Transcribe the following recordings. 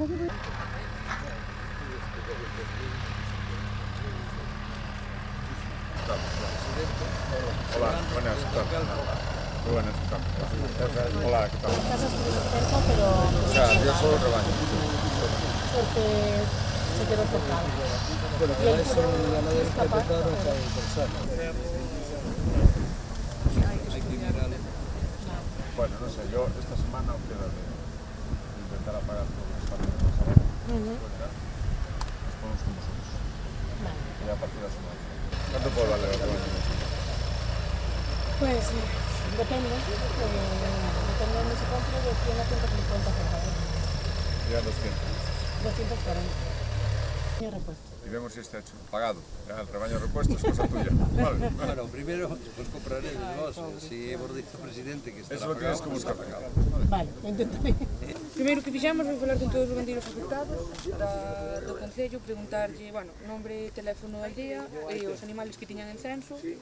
Hola, buenas, ¿qué tal? Muy buenas, ¿qué tal? Hola, ¿qué tal? Casas cerca, pero O sea, yo solo rebaño. porque se quedó cercado. Bueno, Y el eso ganaderos capaz, propietarios hay personas. Hay que mirar. Bueno, no sé, yo esta semana os queda de intentar apagar todo lo que está haciendo el sábado. Después ya nos ponemos con vosotros. Vale. Y a partir de la semana. ¿Cuánto puedo darle a rebaño? Pues depende de si compro de 100 a 150 por favor. Ya 200. 240. Y repuesto. Y vemos si está hecho. Pagado. Ya, el rebaño repuesto es cosa tuya. Vale. Bueno, primero, despois compraré vos. Si hemos dicho presidente que Eso estará lo tienes pagado, que buscar pagado. Vale, lo intentaré. Primeiro que fixemos foi falar con todos os gandeiros afectados do Concello, preguntarlle, bueno, nombre, teléfono, aldea e os animales que tiñan en censo e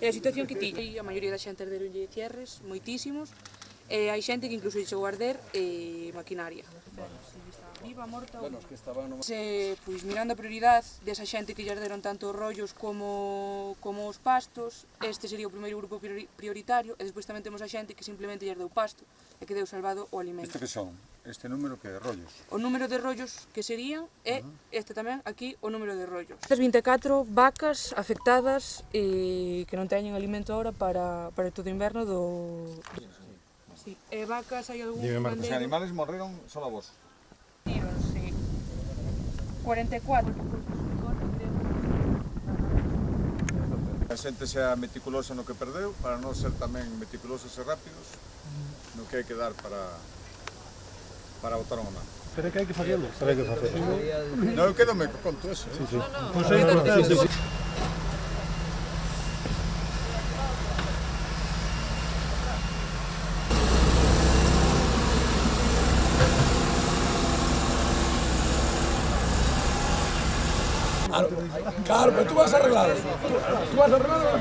a situación que tiñan. E a maioría da xente herderonlle cierres, moitísimos, e hai xente que incluso chegou a arder maquinaria. Viva, morta ou... Bueno, os que estaban no... Pois mirando a prioridade desa xente que lle arderon tanto os rollos como os pastos, este sería o primeiro grupo prioritario e despois tamén temos a xente que simplemente lle ardeu pasto e que deu salvado o alimento. ¿Este que son? Este número que de rollos. O número de rollos que serían e este tamén aquí o número de rollos. Estas 24 vacas afectadas e que non teñen alimento agora para todo o inverno do... Sí. E vacas hai algún Os animales morreron solo a vos. tiros, sí. 44. A xente sea meticulosa no que perdeu, para non ser tamén meticulosos e rápidos, no que hai que dar para botar unha man. Pero é que hai que facelo. Pero hai que facelo. Non, eu quedo co conto eso. Sí, sí. Pois é importante. Claro, pero tú vas a arreglar. Tú vas a arreglar.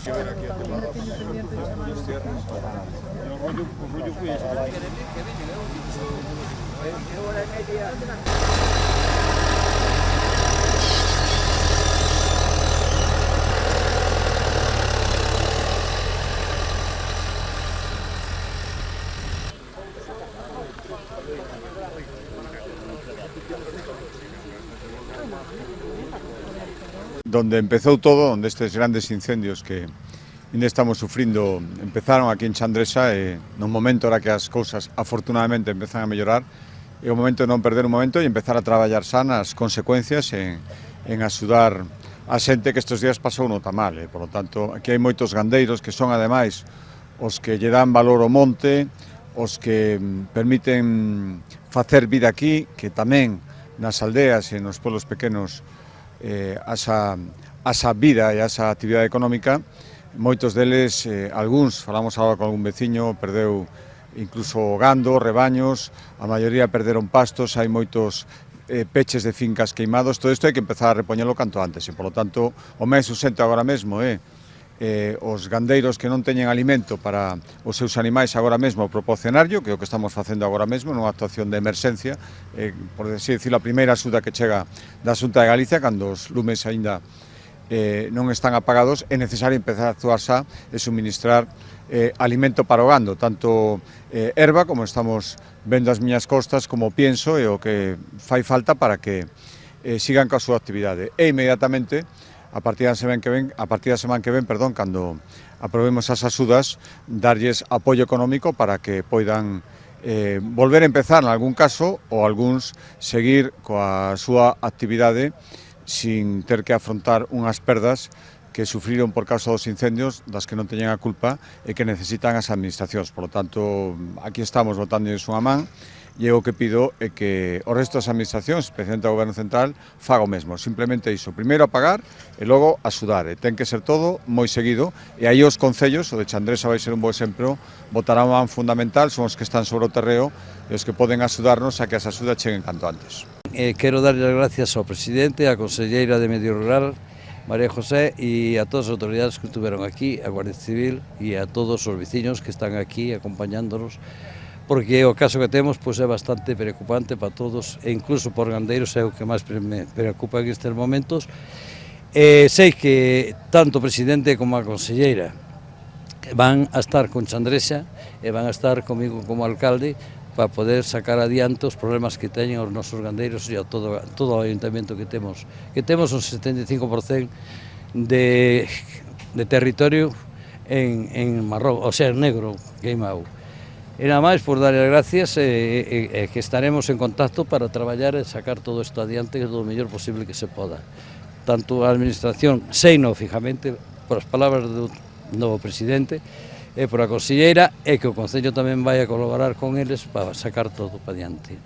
Que ver aquí a los cierres. Donde empezou todo, onde estes grandes incendios que ainda estamos sufrindo empezaron aquí en Chandresa e no momento era que as cousas afortunadamente empezan a mellorar é o momento de non perder un momento e empezar a traballar xa nas consecuencias en axudar a xente que estes días pasou no tan mal. Por lo tanto, aquí hai moitos gandeiros que son ademais os que lle dan valor ao monte, os que permiten facer vida aquí, que tamén nas aldeas e nos pueblos pequenos asa vida e asa actividade económica. Moitos deles, algúns, falamos agora con algún veciño, perdeu incluso gando, rebaños, a maioría perderon pastos, hai moitos peches de fincas queimados, todo isto hai que empezar a repoñelo canto antes, e, por lo tanto, o máis urxente agora mesmo é os gandeiros que non teñen alimento para os seus animais agora mesmo proporcionarlo, que é o que estamos facendo agora mesmo nunha actuación de emerxencia, por así decirlo, a primeira axuda que chega da Xunta de Galicia, cando os lumes aínda non están apagados, é necesario empezar a actuar xa e suministrar alimento para o gando, tanto erva, como estamos vendo as miñas costas, como pienso e o que fai falta para que sigan coa súa actividade. E inmediatamente, a partir da semana que ven, cando aprobemos as axudas, darlles apoio económico para que poidan volver a empezar en algún caso ou algúns seguir coa súa actividade sin ter que afrontar unhas perdas que sufriron por causa dos incendios das que non teñen a culpa e que necesitan as administracións. Por lo tanto, aquí estamos botándoles unha man e eu o que pido é que o resto das administracións, especialmente o Goberno Central, faga o mesmo, simplemente iso, primeiro a pagar e logo a axudar, e ten que ser todo moi seguido, e aí os concellos, o de Chandresa vai ser un bo exemplo, botarán un fundamental, son os que están sobre o terreo e os que poden axudarnos a que as axudas cheguen canto antes. Quero darle as gracias ao presidente, á conselleira de Medio Rural, María José, e a todas as autoridades que estuveron aquí, a Guardia Civil e a todos os veciños que están aquí acompañándonos, porque o caso que temos pois, é bastante preocupante para todos, e incluso por gandeiros é o que máis me preocupa en estes momentos. Sei que tanto o presidente como a conselleira van a estar con Chandresa e van a estar comigo como alcalde para poder sacar adiante os problemas que teñen os nosos gandeiros e a todo o ayuntamento que temos un 75% de territorio en marrón, o sea, negro, queimado. E nada máis por darle as gracias e que estaremos en contacto para traballar e sacar todo isto adiante do mellor posible que se poda. Tanto a administración, seino fijamente, por as palabras do novo presidente, e por a conselleira, e que o Concello tamén vai a colaborar con eles para sacar todo para diante.